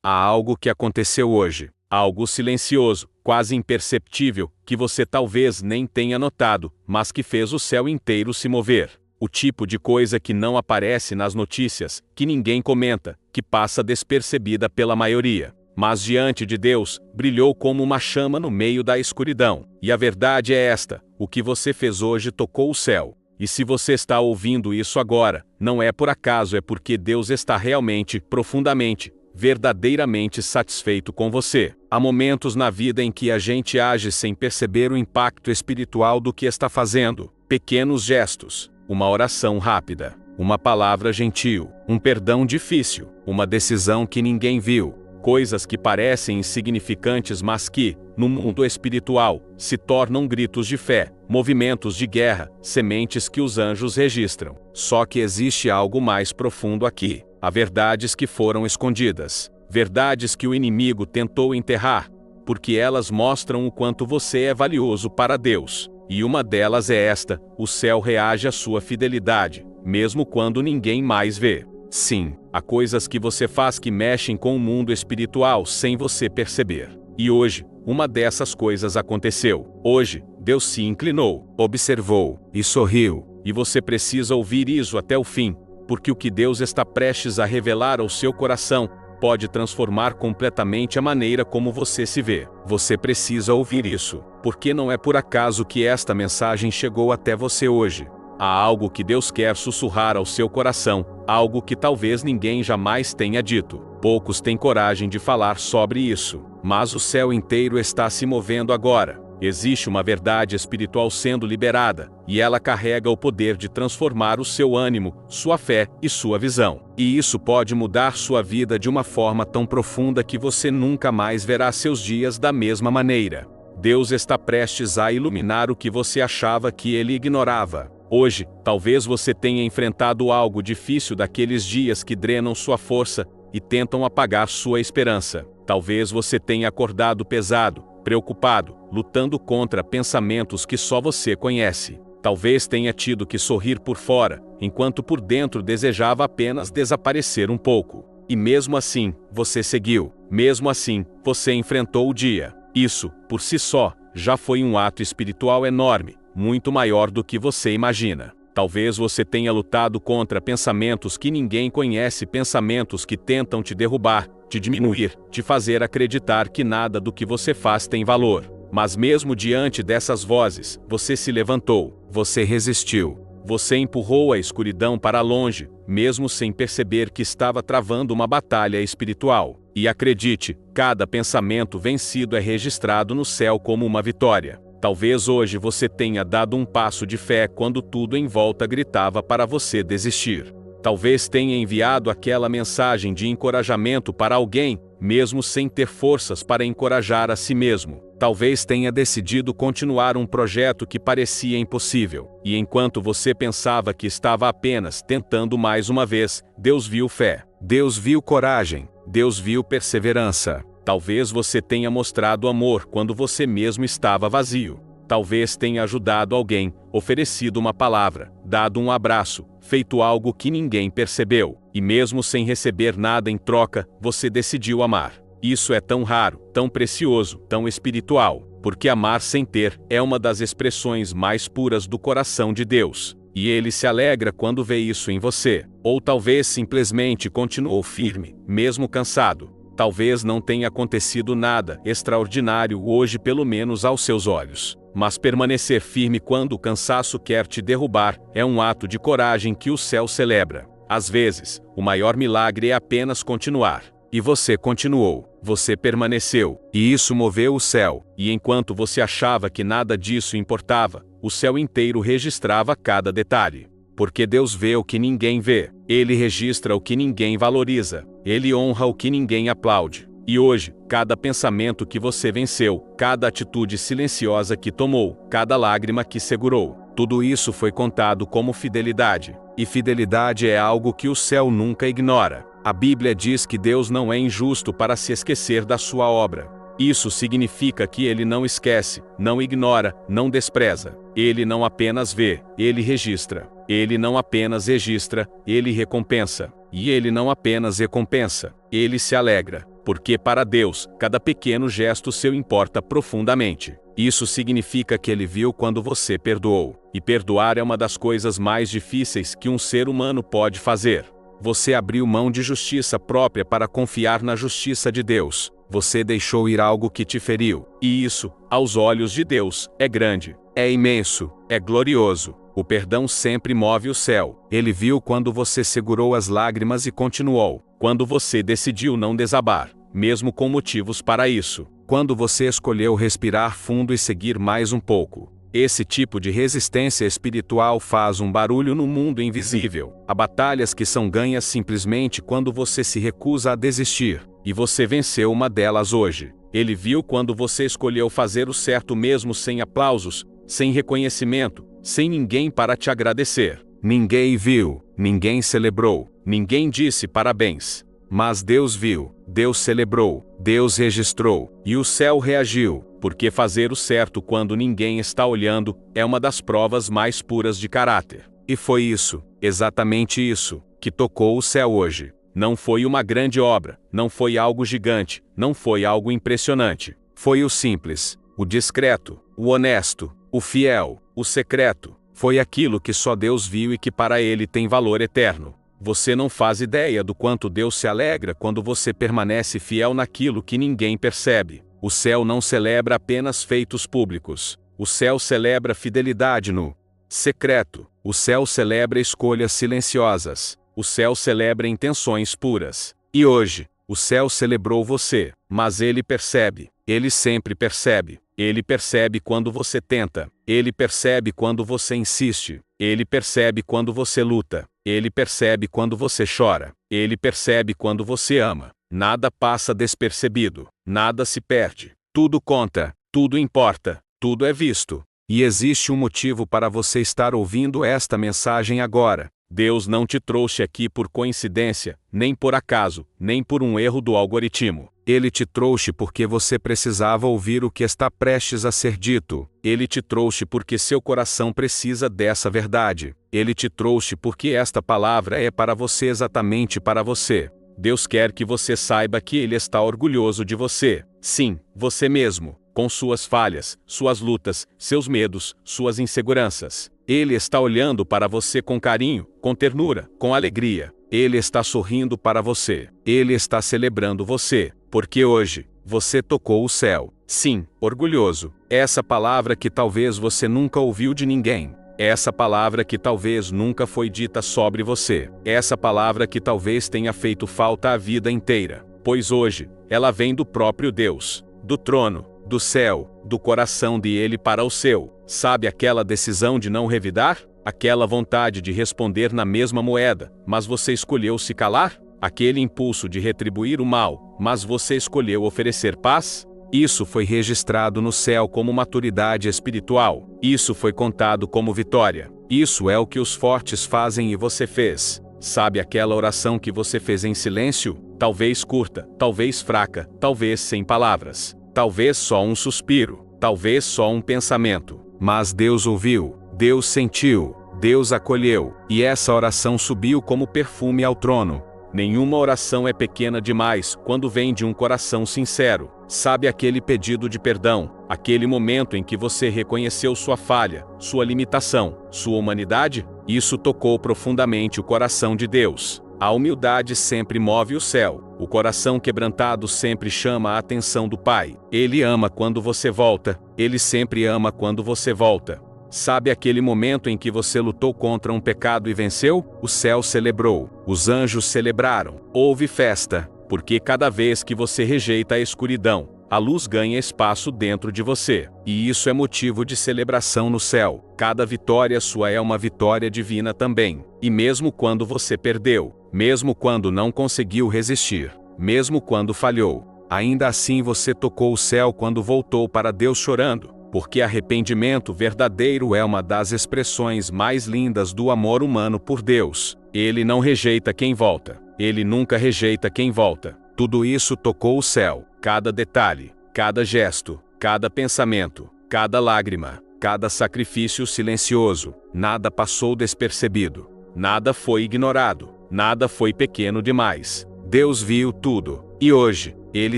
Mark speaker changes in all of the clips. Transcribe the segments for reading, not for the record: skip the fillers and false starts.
Speaker 1: Há algo que aconteceu hoje, algo silencioso, quase imperceptível, que você talvez nem tenha notado, mas que fez o céu inteiro se mover. O tipo de coisa que não aparece nas notícias, que ninguém comenta, que passa despercebida pela maioria. Mas diante de Deus, brilhou como uma chama no meio da escuridão. E a verdade é esta: o que você fez hoje tocou o céu. E se você está ouvindo isso agora, não é por acaso, é porque Deus está realmente, profundamente, verdadeiramente satisfeito com você. Há momentos na vida em que a gente age sem perceber o impacto espiritual do que está fazendo. Pequenos gestos, uma oração rápida, uma palavra gentil, um perdão difícil, uma decisão que ninguém viu. Coisas que parecem insignificantes, mas que, no mundo espiritual, se tornam gritos de fé, movimentos de guerra, sementes que os anjos registram. Só que existe algo mais profundo aqui. Há verdades que foram escondidas, verdades que o inimigo tentou enterrar, porque elas mostram o quanto você é valioso para Deus. E uma delas é esta: o céu reage à sua fidelidade, mesmo quando ninguém mais vê. Sim, há coisas que você faz que mexem com o mundo espiritual sem você perceber. E hoje, uma dessas coisas aconteceu. Hoje, Deus se inclinou, observou e sorriu. E você precisa ouvir isso até o fim, porque o que Deus está prestes a revelar ao seu coração pode transformar completamente a maneira como você se vê. Você precisa ouvir isso, porque não é por acaso que esta mensagem chegou até você hoje. Há algo que Deus quer sussurrar ao seu coração, algo que talvez ninguém jamais tenha dito. Poucos têm coragem de falar sobre isso, mas o céu inteiro está se movendo agora. Existe uma verdade espiritual sendo liberada, e ela carrega o poder de transformar o seu ânimo, sua fé e sua visão. E isso pode mudar sua vida de uma forma tão profunda que você nunca mais verá seus dias da mesma maneira. Deus está prestes a iluminar o que você achava que ele ignorava. Hoje, talvez você tenha enfrentado algo difícil, daqueles dias que drenam sua força e tentam apagar sua esperança. Talvez você tenha acordado pesado, preocupado, lutando contra pensamentos que só você conhece. Talvez tenha tido que sorrir por fora, enquanto por dentro desejava apenas desaparecer um pouco. E mesmo assim, você seguiu. Mesmo assim, você enfrentou o dia. Isso, por si só, já foi um ato espiritual enorme, muito maior do que você imagina. Talvez você tenha lutado contra pensamentos que ninguém conhece, pensamentos que tentam te derrubar, te diminuir, te fazer acreditar que nada do que você faz tem valor. Mas mesmo diante dessas vozes, você se levantou, você resistiu, você empurrou a escuridão para longe, mesmo sem perceber que estava travando uma batalha espiritual. E acredite, cada pensamento vencido é registrado no céu como uma vitória. Talvez hoje você tenha dado um passo de fé quando tudo em volta gritava para você desistir. Talvez tenha enviado aquela mensagem de encorajamento para alguém, mesmo sem ter forças para encorajar a si mesmo. Talvez tenha decidido continuar um projeto que parecia impossível. E enquanto você pensava que estava apenas tentando mais uma vez, Deus viu fé. Deus viu coragem. Deus viu perseverança. Talvez você tenha mostrado amor quando você mesmo estava vazio. Talvez tenha ajudado alguém, oferecido uma palavra, dado um abraço, feito algo que ninguém percebeu. E mesmo sem receber nada em troca, você decidiu amar. Isso é tão raro, tão precioso, tão espiritual, porque amar sem ter é uma das expressões mais puras do coração de Deus. E ele se alegra quando vê isso em você. Ou talvez simplesmente continuou firme, mesmo cansado. Talvez não tenha acontecido nada extraordinário hoje, pelo menos aos seus olhos. Mas permanecer firme quando o cansaço quer te derrubar é um ato de coragem que o céu celebra. Às vezes, o maior milagre é apenas continuar. E você continuou, você permaneceu, e isso moveu o céu. E enquanto você achava que nada disso importava, o céu inteiro registrava cada detalhe. Porque Deus vê o que ninguém vê. Ele registra o que ninguém valoriza. Ele honra o que ninguém aplaude. E hoje, cada pensamento que você venceu, cada atitude silenciosa que tomou, cada lágrima que segurou, tudo isso foi contado como fidelidade. E fidelidade é algo que o céu nunca ignora. A Bíblia diz que Deus não é injusto para se esquecer da sua obra. Isso significa que ele não esquece, não ignora, não despreza. Ele não apenas vê, ele registra. Ele não apenas registra, ele recompensa. E ele não apenas recompensa, ele se alegra. Porque para Deus, cada pequeno gesto seu importa profundamente. Isso significa que Ele viu quando você perdoou. E perdoar é uma das coisas mais difíceis que um ser humano pode fazer. Você abriu mão de justiça própria para confiar na justiça de Deus. Você deixou ir algo que te feriu. E isso, aos olhos de Deus, é grande, é imenso, é glorioso. O perdão sempre move o céu. Ele viu quando você segurou as lágrimas e continuou. Quando você decidiu não desabar, mesmo com motivos para isso. Quando você escolheu respirar fundo e seguir mais um pouco. Esse tipo de resistência espiritual faz um barulho no mundo invisível. Há batalhas que são ganhas simplesmente quando você se recusa a desistir. E você venceu uma delas hoje. Ele viu quando você escolheu fazer o certo mesmo sem aplausos, sem reconhecimento, sem ninguém para te agradecer. Ninguém viu, ninguém celebrou, ninguém disse parabéns. Mas Deus viu, Deus celebrou, Deus registrou, e o céu reagiu, porque fazer o certo quando ninguém está olhando é uma das provas mais puras de caráter. E foi isso, exatamente isso, que tocou o céu hoje. Não foi uma grande obra, não foi algo gigante, não foi algo impressionante. Foi o simples, o discreto, o honesto, o fiel, o secreto. Foi aquilo que só Deus viu e que para Ele tem valor eterno. Você não faz ideia do quanto Deus se alegra quando você permanece fiel naquilo que ninguém percebe. O céu não celebra apenas feitos públicos. O céu celebra fidelidade no secreto. O céu celebra escolhas silenciosas. O céu celebra intenções puras. E hoje, o céu celebrou você, mas ele percebe. Ele sempre percebe. Ele percebe quando você tenta. Ele percebe quando você insiste. Ele percebe quando você luta. Ele percebe quando você chora. Ele percebe quando você ama. Nada passa despercebido. Nada se perde. Tudo conta. Tudo importa. Tudo é visto. E existe um motivo para você estar ouvindo esta mensagem agora. Deus não te trouxe aqui por coincidência, nem por acaso, nem por um erro do algoritmo. Ele te trouxe porque você precisava ouvir o que está prestes a ser dito. Ele te trouxe porque seu coração precisa dessa verdade. Ele te trouxe porque esta palavra é para você, exatamente para você. Deus quer que você saiba que Ele está orgulhoso de você. Sim, você mesmo, com suas falhas, suas lutas, seus medos, suas inseguranças. Ele está olhando para você com carinho, com ternura, com alegria. Ele está sorrindo para você. Ele está celebrando você, porque hoje, você tocou o céu. Sim, orgulhoso. Essa palavra que talvez você nunca ouviu de ninguém. Essa palavra que talvez nunca foi dita sobre você. Essa palavra que talvez tenha feito falta a vida inteira. Pois hoje, ela vem do próprio Deus, do trono, do céu, do coração de Ele para o seu. Sabe aquela decisão de não revidar? Aquela vontade de responder na mesma moeda, mas você escolheu se calar? Aquele impulso de retribuir o mal, mas você escolheu oferecer paz? Isso foi registrado no céu como maturidade espiritual. Isso foi contado como vitória. Isso é o que os fortes fazem e você fez. Sabe aquela oração que você fez em silêncio? Talvez curta, talvez fraca, talvez sem palavras. Talvez só um suspiro, talvez só um pensamento. Mas Deus ouviu, Deus sentiu, Deus acolheu, e essa oração subiu como perfume ao trono. Nenhuma oração é pequena demais quando vem de um coração sincero. Sabe aquele pedido de perdão, aquele momento em que você reconheceu sua falha, sua limitação, sua humanidade? Isso tocou profundamente o coração de Deus. A humildade sempre move o céu. O coração quebrantado sempre chama a atenção do Pai. Ele ama quando você volta. Ele sempre ama quando você volta. Sabe aquele momento em que você lutou contra um pecado e venceu? O céu celebrou. Os anjos celebraram. Houve festa. Porque cada vez que você rejeita a escuridão, a luz ganha espaço dentro de você. E isso é motivo de celebração no céu. Cada vitória sua é uma vitória divina também. E mesmo quando você perdeu, mesmo quando não conseguiu resistir, mesmo quando falhou, ainda assim você tocou o céu quando voltou para Deus chorando. Porque arrependimento verdadeiro é uma das expressões mais lindas do amor humano por Deus. Ele não rejeita quem volta. Ele nunca rejeita quem volta. Tudo isso tocou o céu. Cada detalhe, cada gesto, cada pensamento, cada lágrima, cada sacrifício silencioso. Nada passou despercebido. Nada foi ignorado. Nada foi pequeno demais. Deus viu tudo. E hoje, Ele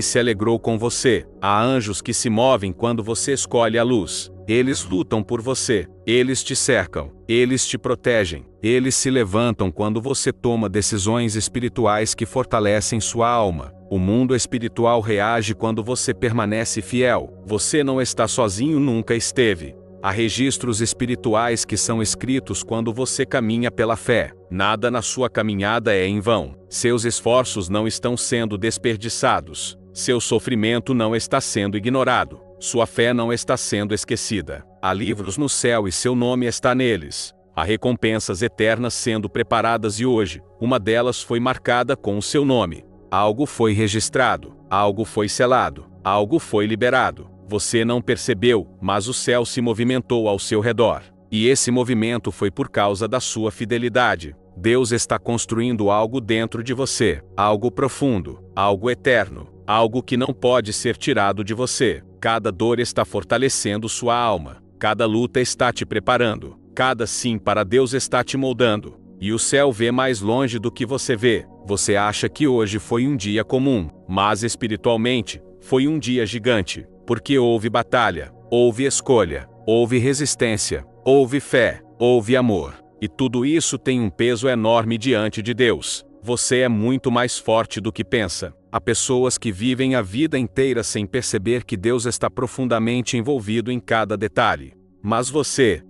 Speaker 1: se alegrou com você. Há anjos que se movem quando você escolhe a luz. Eles lutam por você. Eles te cercam. Eles te protegem. Eles se levantam quando você toma decisões espirituais que fortalecem sua alma. O mundo espiritual reage quando você permanece fiel. Você não está sozinho, nunca esteve. Há registros espirituais que são escritos quando você caminha pela fé. Nada na sua caminhada é em vão. Seus esforços não estão sendo desperdiçados. Seu sofrimento não está sendo ignorado. Sua fé não está sendo esquecida. Há livros no céu e seu nome está neles. Há recompensas eternas sendo preparadas e hoje, uma delas foi marcada com o seu nome. Algo foi registrado. Algo foi selado. Algo foi liberado. Você não percebeu, mas o céu se movimentou ao seu redor. E esse movimento foi por causa da sua fidelidade. Deus está construindo algo dentro de você, algo profundo, algo eterno, algo que não pode ser tirado de você. Cada dor está fortalecendo sua alma. Cada luta está te preparando. Cada sim para Deus está te moldando. E o céu vê mais longe do que você vê. Você acha que hoje foi um dia comum, mas espiritualmente, foi um dia gigante. Porque houve batalha, houve escolha, houve resistência, houve fé, houve amor. E tudo isso tem um peso enorme diante de Deus. Você é muito mais forte do que pensa. Há pessoas que vivem a vida inteira sem perceber que Deus está profundamente envolvido em cada detalhe. Mas você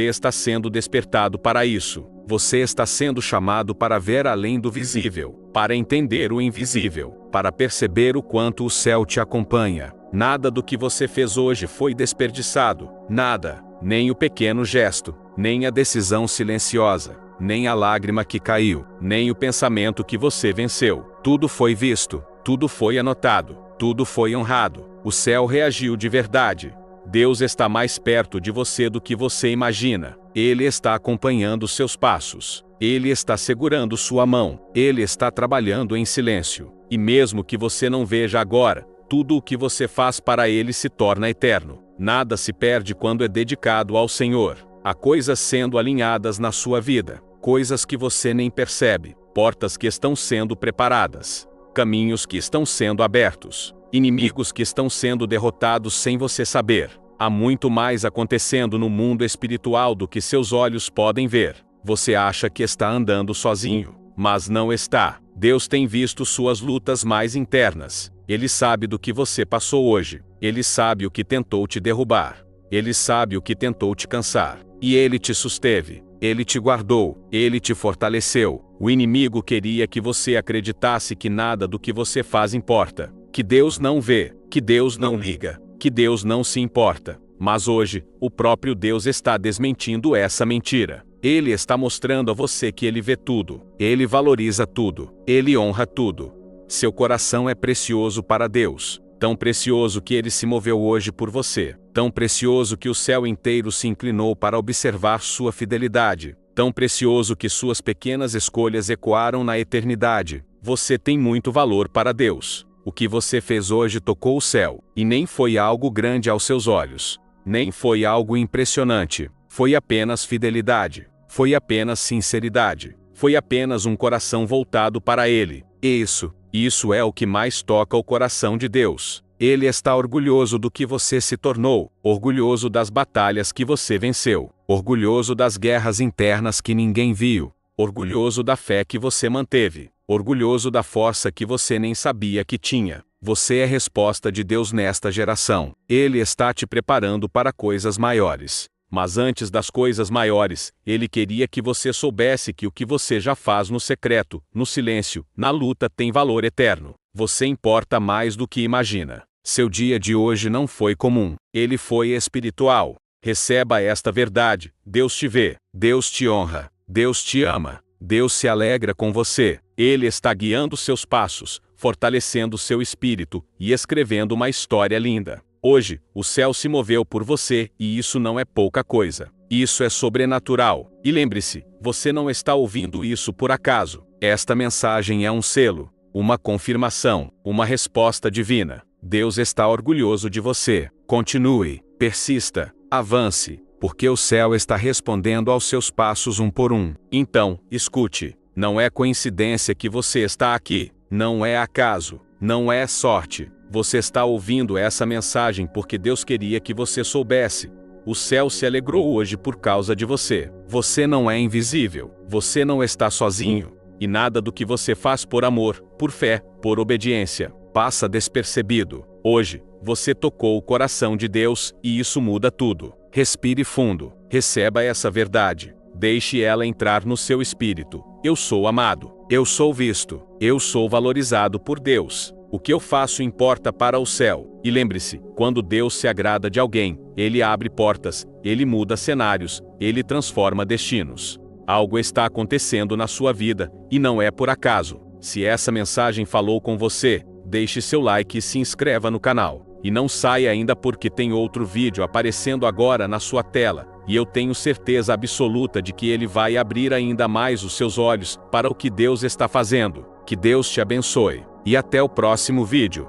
Speaker 1: está sendo despertado para isso. Você está sendo chamado para ver além do visível, para entender o invisível, para perceber o quanto o céu te acompanha. Nada do que você fez hoje foi desperdiçado. Nada, nem o pequeno gesto, nem a decisão silenciosa, nem a lágrima que caiu, nem o pensamento que você venceu. Tudo foi visto, tudo foi anotado, tudo foi honrado. O céu reagiu de verdade. Deus está mais perto de você do que você imagina. Ele está acompanhando seus passos. Ele está segurando sua mão. Ele está trabalhando em silêncio. E mesmo que você não veja agora, tudo o que você faz para Ele se torna eterno. Nada se perde quando é dedicado ao Senhor. Há coisas sendo alinhadas na sua vida, coisas que você nem percebe, portas que estão sendo preparadas, caminhos que estão sendo abertos, inimigos que estão sendo derrotados sem você saber. Há muito mais acontecendo no mundo espiritual do que seus olhos podem ver. Você acha que está andando sozinho, mas não está. Deus tem visto suas lutas mais internas. Ele sabe do que você passou hoje. Ele sabe o que tentou te derrubar. Ele sabe o que tentou te cansar. E Ele te susteve. Ele te guardou. Ele te fortaleceu. O inimigo queria que você acreditasse que nada do que você faz importa. Que Deus não vê. Que Deus não liga. Que Deus não se importa. Mas hoje, o próprio Deus está desmentindo essa mentira. Ele está mostrando a você que Ele vê tudo. Ele valoriza tudo. Ele honra tudo. Seu coração é precioso para Deus. Tão precioso que Ele se moveu hoje por você. Tão precioso que o céu inteiro se inclinou para observar sua fidelidade. Tão precioso que suas pequenas escolhas ecoaram na eternidade. Você tem muito valor para Deus. O que você fez hoje tocou o céu, e nem foi algo grande aos seus olhos. Nem foi algo impressionante. Foi apenas fidelidade. Foi apenas sinceridade. Foi apenas um coração voltado para Ele. Isso é o que mais toca o coração de Deus. Ele está orgulhoso do que você se tornou, orgulhoso das batalhas que você venceu, orgulhoso das guerras internas que ninguém viu, orgulhoso da fé que você manteve, orgulhoso da força que você nem sabia que tinha. Você é resposta de Deus nesta geração. Ele está te preparando para coisas maiores. Mas antes das coisas maiores, Ele queria que você soubesse que o que você já faz no secreto, no silêncio, na luta tem valor eterno. Você importa mais do que imagina. Seu dia de hoje não foi comum. Ele foi espiritual. Receba esta verdade. Deus te vê. Deus te honra. Deus te ama. Deus se alegra com você. Ele está guiando seus passos, fortalecendo seu espírito e escrevendo uma história linda. Hoje, o céu se moveu por você, e isso não é pouca coisa. Isso é sobrenatural. E lembre-se, você não está ouvindo isso por acaso. Esta mensagem é um selo, uma confirmação, uma resposta divina. Deus está orgulhoso de você. Continue, persista, avance, porque o céu está respondendo aos seus passos um por um. Então, escute, não é coincidência que você está aqui. Não é acaso. Não é sorte. Você está ouvindo essa mensagem porque Deus queria que você soubesse. O céu se alegrou hoje por causa de você. Você não é invisível. Você não está sozinho. E nada do que você faz por amor, por fé, por obediência, passa despercebido. Hoje, você tocou o coração de Deus e isso muda tudo. Respire fundo. Receba essa verdade. Deixe ela entrar no seu espírito. Eu sou amado. Eu sou visto. Eu sou valorizado por Deus. O que eu faço importa para o céu. E lembre-se, quando Deus se agrada de alguém, Ele abre portas, Ele muda cenários, Ele transforma destinos. Algo está acontecendo na sua vida, e não é por acaso. Se essa mensagem falou com você, deixe seu like e se inscreva no canal. E não saia ainda porque tem outro vídeo aparecendo agora na sua tela, e eu tenho certeza absoluta de que ele vai abrir ainda mais os seus olhos para o que Deus está fazendo. Que Deus te abençoe. E até o próximo vídeo.